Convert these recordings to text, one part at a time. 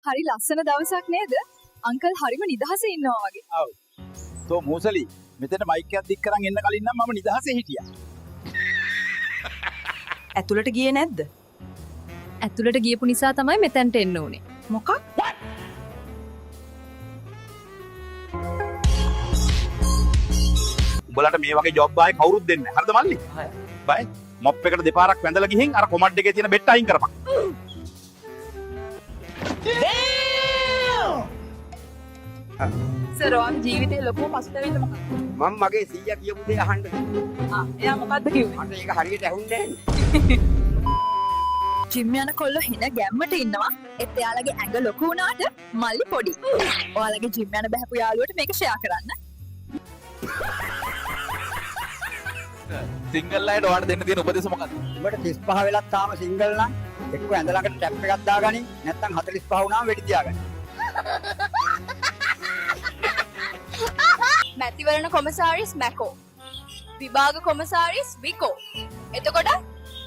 හරි ලස්සන දවසක් නේද? අංකල් හරිම නිදහසේ ඉන්නවා වගේ. ඔව්. තෝ මූසලි මෙතන මයික් එකක් දික් කරන් එන්න කලින් නම් මම නිදහසේ හිටියා. ඇතුළට ගියේ නැද්ද? ඇතුළට ගියපු නිසා තමයි මෙතනට එන්න උනේ. මොකක්? උඹලට මේ වගේ ජොබ් ආයේ කවුරුත් දෙන්නේ නැහැ. හරිද මල්ලි? බයි. මොප් එකට දෙපාරක් වැඳලා ගිහින් අර කොමඩ් එකේ තියෙන බෙට් අයින් කරපන්. සර් ඔයාගේ ජීවිතේ ලොකුම පසුතැවිල්ල මොකක්ද? මම මගේ සීයා කියපු දේ අහන්න. එයා මොකද්ද කිව්වේ? මට ඒක හරියට ඇහුන්නේ නැහැ. ජිම් යන කොල්ලෝ හින ගැම්මට ඉන්නවා. ඒත් එයාලගේ ඇඟ ලොකු වුණාට මල්ලි පොඩි. ඔයාලගේ ජිම් යන බහැපු යාළුවට මේක ෂෙයා කරන්න. සිංගල් අයට ඔයාලට දෙන්න තියෙන උපදෙස් මොකක්ද? උඹට 35 වෙලක් තාම සිංගල් නම් එක්ක ඇඳ ළඟට ටැප් එකක් දාගනි නැත්නම් 45 වුණාම වෙඩි තියාගනි. මැතිවරණ කොමසාරිස් මැකෝ. විභාග කොමසාරිස් විකෝ. එතකොට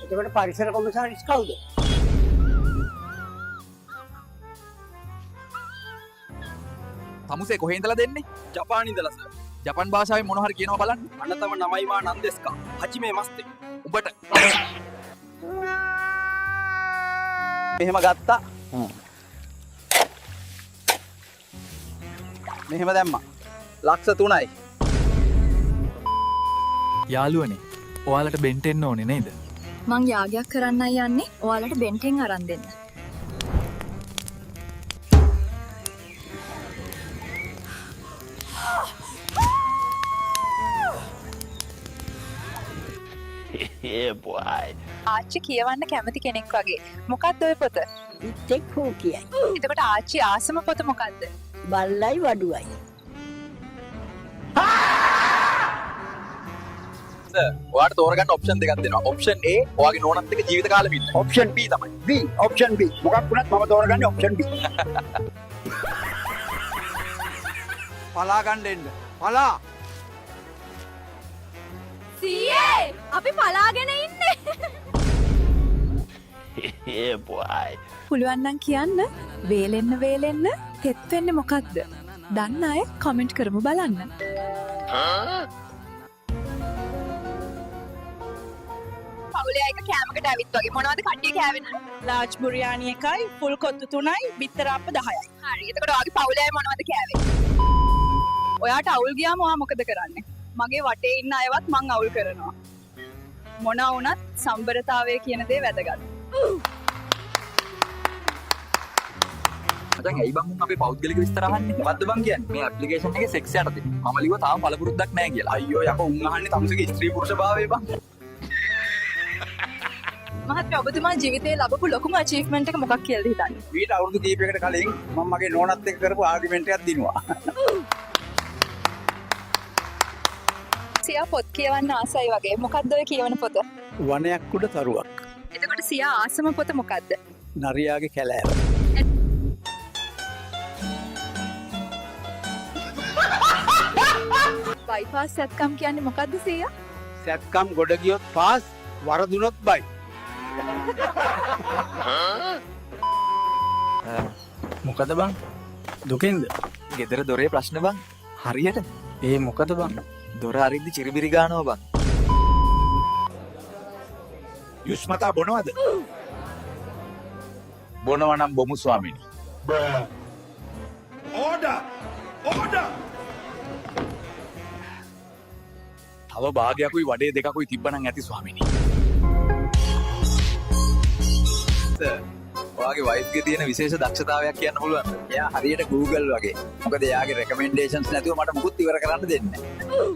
එතකොට පරිසර කොමසාරිස් කවුද? තමුසේ කොහේ ඉඳලා දෙන්නේ? ජපාන් ඉඳලා සර්. ජපන් භාෂාවෙන් මොන හරි කියනවා බලන්න. අන්න තම නමයිමා නන්දෙස්කා. හජිමේ මස්තේ. උඹට මෙහෙම ගත්තා. මෙහෙම දැම්මා. ලක්ෂ 3යි. යාළුවනේ ඔයාලට බෙන්ට් එන්න ඕනේ නේද? මං යාගයක් කරන්නයි යන්නේ. ඔයාලට බෙන්ටෙන් අරන් දෙන්න. ආච්චි කියවන්න කැමති කෙනෙක් වගේ. මොකක්ද ඔය පොත? ඉත්තෙක් හෝ කියයි. එතකොට ආච්චි ආසම පොත මොකක්ද? බල්ලයි වඩුවයි. ඔයාට තෝරගන්න ඔප්ෂන් දෙකක් දෙනවා. ඔප්ෂන් A ඔයාගේ නෝනත් එක්ක ජීවිත කාලෙම ඉන්න. ඔප්ෂන් B තමයි. B option B. මොකක් වුණත් මම තෝරගන්නේ ඔප්ෂන් B. පලා ගන්න එන්න. පලා. සීයේ අපි පලාගෙන ඉන්නේ. පුළුවන් නම් කියන්න වේලෙන්න තෙත් වෙන්නේ මොකක්ද? දන්න අය කමෙන්ට් කරමු බලන්න. පවුලේ අය කෑමකට ඇවිත් වගේ මොනවද කට්ටිය කෑවෙන්නේ? ලාජ් බුරියානි එකයි, ෆුල් කොත්තු 3යි, බිත්තර අප්ප 10යි. හරි. එතකොට ඔයාගේ පවුලේ අය මොනවද කෑවේ? ඔයාට අවුල් ගියාම ඔයා මොකද කරන්නේ? මගේ වටේ ඉන්න අයවත් මං අවුල් කරනවා. මොනවා වුණත් සම්බරතාවය කියන දේ වැදගත්. මචං ඇයි බං අපේ පෞද්ගලික විස්තර අහන්නේ? මොකද්ද බං කියන්නේ? මේ ඇප්ලිකේෂන් එකේ සෙක්ස් යටතේ. මම ලිව්වා තාම පළපුරුද්දක් නැහැ කියලා. අයියෝ යකෝ උන් අහන්නේ තමුසේගේ ස්ත්‍රී පුරුෂ භාවය බං. මහත්මයා ඔබතුමා ජීවිතේ ලැබපු ලොකුම අචීව්මන්ට් එක මොකක් කියලාද හිතන්නේ? ඊට අවුරුදු කීපයකට කලින් මම මගේ නෝනත් එක්ක කරපු ආගියුමන්ට් එකක් දිනුවා. සියා පොත් කියවන්න ආසයි වගේ. මොකක්ද ඔය කියවන පොත? වනයක් උඩ තරුවක්. එතකොට සියා ආසම පොත මොකක්ද? නරියාගේ කැලෑව. බයිපාස් සැත්කම් කියන්නේ මොකක්ද සියා? සැත්කම් ගොඩ ගියොත් පාස්, වරදුනොත් බයි. මොකද බං? දුකෙන්ද? ගෙදර දොරේ ප්‍රශ්න බං. හරියට ඒ මොකද බං? දොර අරිද්දි චිරිබිරි ගානවා බං. යුස්මතා බොනවද? බොනවා නම් බොමු ස්වාමීනි. තව භාගයකුයි වඩේ දෙකකුයි තිබ්බනම් ඇති ස්වාමීනි. ඔයාගේ වයිෆ්ගේ තියෙන විශේෂ දක්ෂතාවයක් කියන්න පුළුවන්ද? එයා හරියට Google වගේ. මොකද එයාගේ රෙකමෙන්ඩේෂන්ස් නැතුව මට මුකුත් ඉවර කරන්න දෙන්නේ නැහැ.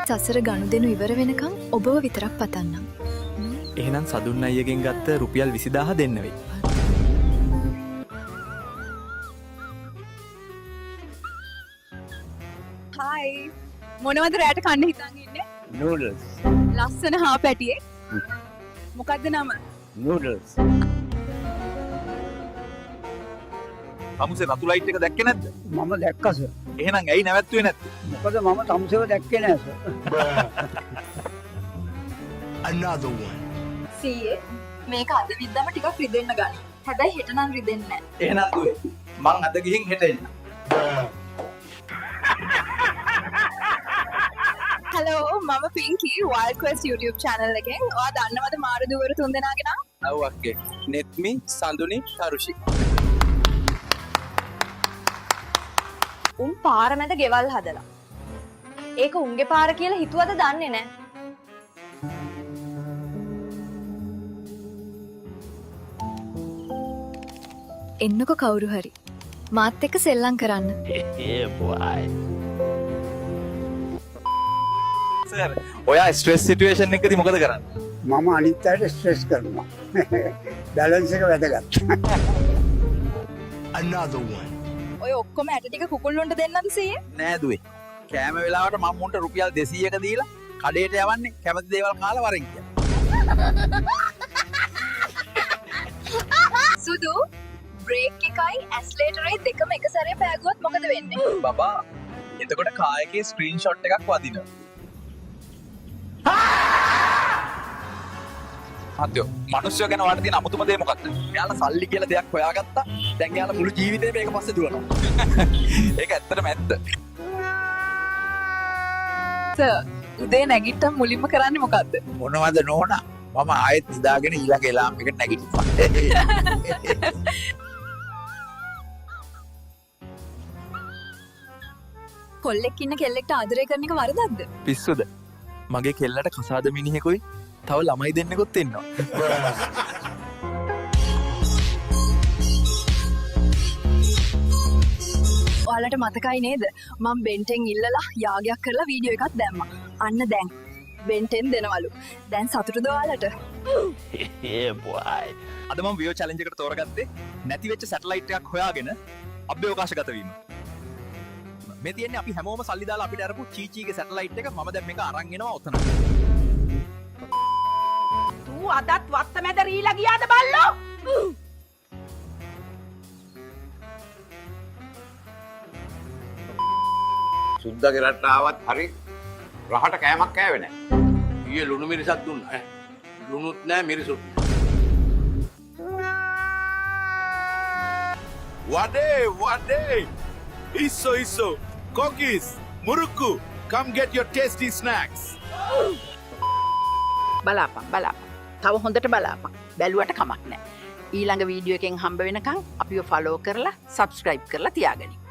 සසර ගනුදෙනු ඉවර වෙනකන් ඔබව විතරක් පතන්නම්. එහෙනම් සදුන් අයියගෙන් ගත්ත රුපියල් 20000 දෙන්න වෙයි. හායි. මොනවද රැට කන්න හිතන් ඉන්නේ? නූඩල්ස්. ලස්සන හා පැටියෙක්. මොකක්ද නම? නූඩල්ස්. තමුසේ රතු ලයිට් එක දැක්කේ නැද්ද? මම දැක්කා සර්. එහෙනම් ඇයි නැවැත්තුවේ නැත්තේ? මොකද මම තමුසේව දැක්කේ නෑ සර්. සීයේ මේක අද විද්දාම ටිකක් රිදෙන්න ගන්න. හැබැයි හෙට නම් රිදෙන්නේ නැහැ. එහෙනම් දුවේ මං අද ගිහින් හෙට එන්න. හලෝ මම පින්කි Wild Quest YouTube channel එකෙන්. ඔයා දන්නවද මාර දුවර තුන්දෙනාගේ නම? ඔව් අක්කේ. නෙත්මි, සඳුනි, තරුෂි. උන් පාර මැද ගෙවල් හදලා. ඒක උන්ගේ පාර කියලා හිතුවද දන්නේ නැහැ. එන්නකො කවුරු හරි. මාත් එක්ක සෙල්ලම් කරන්න. සර් ඔයා ස්ට්‍රෙස් සිටුේෂන් එකකදී මොකද කරන්නේ? මම අනිත් අයට ස්ට්‍රෙස් කරනවා. බැලන්ස් එක වැදගත්. ඔය ඔක්කොම ඇට ටික කුකුල්ලොන්ට දෙන්නද සීයේ? නෑ දුවේ. කෑම වෙලාවට මම මුන්ට රුපියල් 200ක දීලා කඩේට යවන්නේ කැමති දේවල් කාලා වරෙන් කියලා. සුදු බ්‍රේක් එකයි ඇස්ලේටරේ දෙකම එක සැරේ පෑගුවොත් මොකද වෙන්නේ? බබා එතකොට කායකේ ස්ක්‍රීන්ෂොට් එකක් වදිනවා. අතෝ මිනිස්සු ගැන වාට තියෙන අමුතුම දේ මොකක්ද? එයාලා සල්ලි කියලා දෙයක් හොයාගත්තා. දැන් එයාලා මුළු ජීවිතේම මේක පස්සේ දුවනවා. ඒක ඇත්තටම ඇත්ත. සර් උදේ නැගිට්ටම මුලින්ම කරන්නේ මොකද්ද? මොනවද නෝනා මම ආයෙත් නිදාගෙන ඊළඟ එලාම් එකට නැගිටිනවා. කොල්ලෙක් ඉන්න කෙල්ලෙක්ට ආදරය කරන එක වරදක්ද? පිස්සුද මගේ කෙල්ලට කසාද මිනිහෙකුයි තව ළමයි දෙන්නෙකුත් ඉන්නවා. ඔයාලට මතකයි නේද? මම බෙන්ටෙන් ඉල්ලලා යාගයක් කරලා වීඩියෝ එකක් දැම්මා. අන්න දැන් බෙන්ටෙන් දෙනවලු. දැන් සතුටුද ඔයාලට? අද මම වියෝ චැලෙන්ජ් එකට තෝරගත්තේ නැති වෙච්ච සැටලයිට් එකක් හොයාගෙන අභ්‍යවකාශගත වීම. මේ තියෙන්නේ අපි හැමෝම සල්ලි දාලා අපිට අරපු චීචීගේ සැටලයිට් එක. මම දැන් මේක අරන් එනවා ඔතන. ඌ අදත් වත්ත මැද රීලා ගියාද බල්ලෝ? සුද්දාගේ රටට ආවත් හරි රහට කෑමක් කෑවේ නැහැ. ඊයේ ලුණු මිරිසක් දුන්නා. ලුණුත් නැහැ මිරිසුත් නැහැ. Wade! Isso! Cookies! Murukku! Come get your tasty snacks! බලාපන්. තව හොඳට බලාපන්. බැලුවට කමක් නැහැ. ඊළඟ වීඩියෝ එකෙන් හම්බ වෙනකන් අපිව ෆලෝ කරලා සබ්ස්ක්‍රයිබ් කරලා තියාගනිමු.